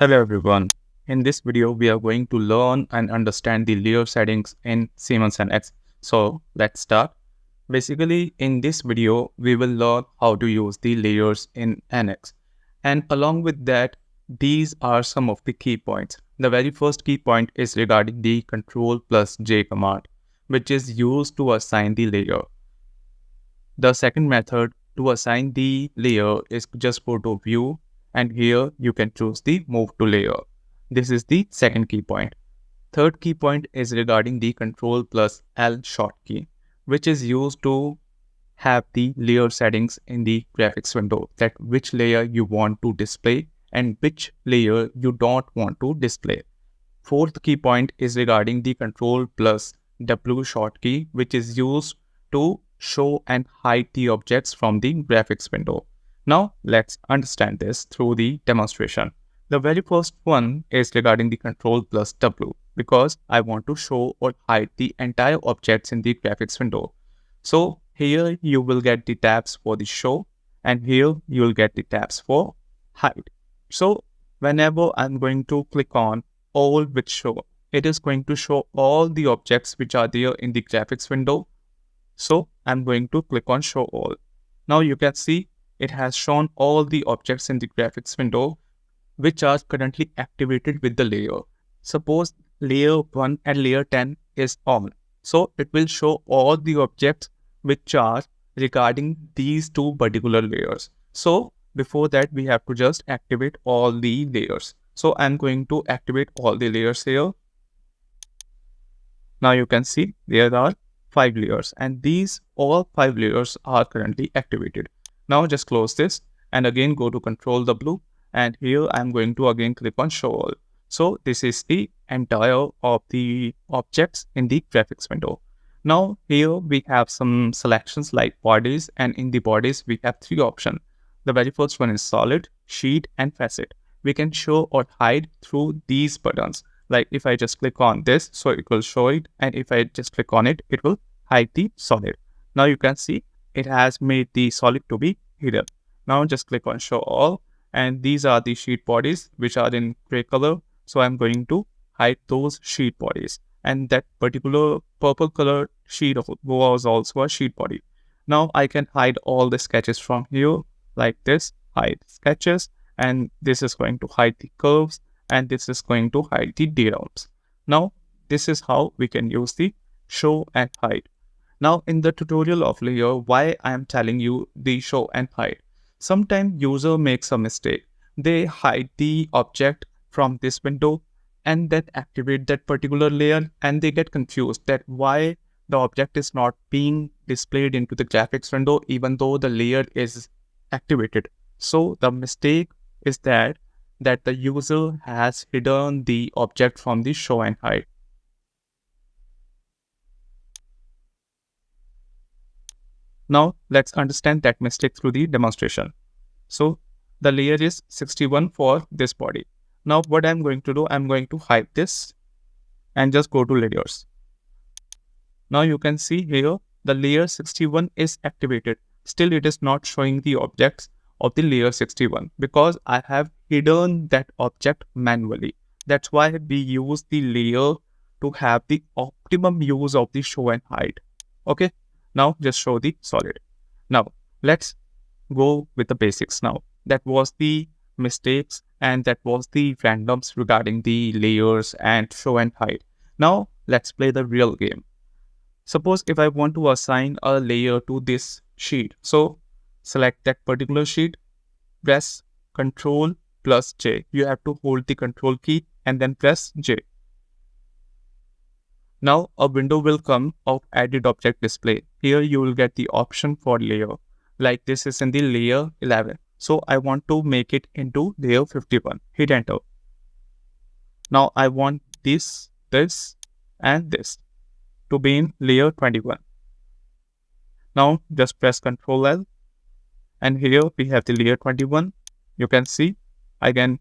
Hello everyone. In this video, we are going to learn and understand the layer settings in Siemens NX. So let's start. Basically, in this video, we will learn how to use the layers in NX. And along with that, these are some of the key points. The very first key point is regarding the Control plus J command, which is used to assign the layer. The second method to assign the layer is just go to view, and here you can choose the move to layer. This is the second key point. Third key point is regarding the control plus L shortcut, which is used to have the layer settings in the graphics window, that which layer you want to display and which layer you don't want to display. Fourth key point is regarding the control plus W shortcut, which is used to show and hide the objects from the graphics window. Now let's understand this through the demonstration. The very first one is regarding the control plus W, because I want to show or hide the entire objects in the graphics window. So here you will get the tabs for the show, and here you will get the tabs for hide. So whenever I'm going to click on all with show, it is going to show all the objects which are there in the graphics window. So I'm going to click on show all. Now you can see it has shown all the objects in the graphics window which are currently activated with the layer. Suppose layer 1 and layer 10 is on. So it will show all the objects which are regarding these two particular layers. So before that, we have to just activate all the layers. So I'm going to activate all the layers here. Now you can see there are 5 layers, and these all 5 layers are currently activated. Now just close this and again go to Control W, and here I'm going to again click on show all. So this is the entire of the objects in the graphics window. Now here we have some selections like bodies, and in the bodies we have 3 options. The very first one is solid, sheet and facet. We can show or hide through these buttons. Like if I just click on this, so it will show it, and if I just click on it, it will hide the solid. Now you can see it has made the solid to be hidden. Now just click on show all, and these are the sheet bodies which are in gray color. So I'm going to hide those sheet bodies, and that particular purple color sheet was also a sheet body. Now I can hide all the sketches from here like this, hide sketches, and this is going to hide the curves, and this is going to hide the diagrams. Now this is how we can use the show and hide. Now in the tutorial of layer, why I am telling you the show and hide. Sometimes user makes a mistake. They hide the object from this window and then activate that particular layer, and they get confused that why the object is not being displayed into the graphics window even though the layer is activated. So the mistake is that the user has hidden the object from the show and hide. Now let's understand that mistake through the demonstration. So the layer is 61 for this body. Now what I'm going to do, I'm going to hide this and just go to layers. Now you can see here the layer 61 is activated. Still it is not showing the objects of the layer 61 because I have hidden that object manually. That's why we use the layer to have the optimum use of the show and hide. Okay, now just show the solid. Now let's go with the basics now. That was the mistakes and that was the randoms regarding the layers and show and hide. Now let's play the real game. Suppose if I want to assign a layer to this sheet, so select that particular sheet, press Ctrl plus J. You have to hold the Control key and then press J. Now a window will come of Edit Object Display. Here you will get the option for layer. Like this is in the layer 11. So I want to make it into layer 51. Hit enter. Now I want this, and this to be in layer 21. Now just press Ctrl L, and here we have the layer 21. You can see I can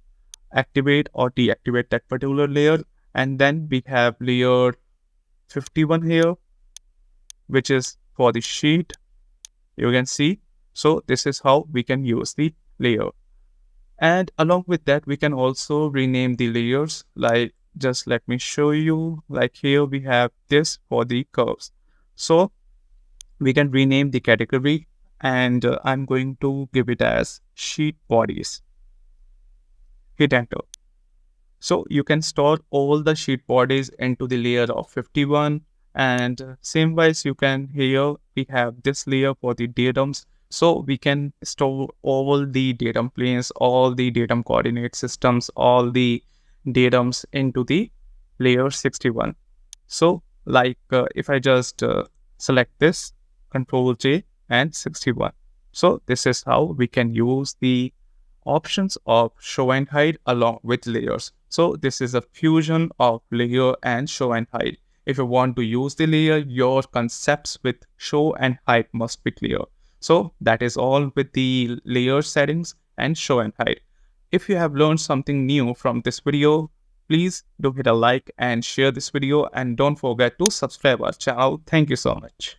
activate or deactivate that particular layer, and then we have layer 51 here, which is for the sheet. You can see. So this is how we can use the layer. And along with that, we can also rename the layers. Like, just let me show you. Like here we have this for the curves. So we can rename the category, and I'm going to give it as sheet bodies. Hit enter. So you can store all the sheet bodies into the layer of 51. And same wise, you can here we have this layer for the datums. So we can store all the datum planes, all the datum coordinate systems, all the datums into the layer 61. So like if I just select this, Control J and 61. So this is how we can use the options of show and hide along with layers. So this is a fusion of layer and show and hide. If you want to use the layer, your concepts with show and hide must be clear. So that is all with the layer settings and show and hide. If you have learned something new from this video, please do hit a like and share this video, and don't forget to subscribe our channel. Thank you so much.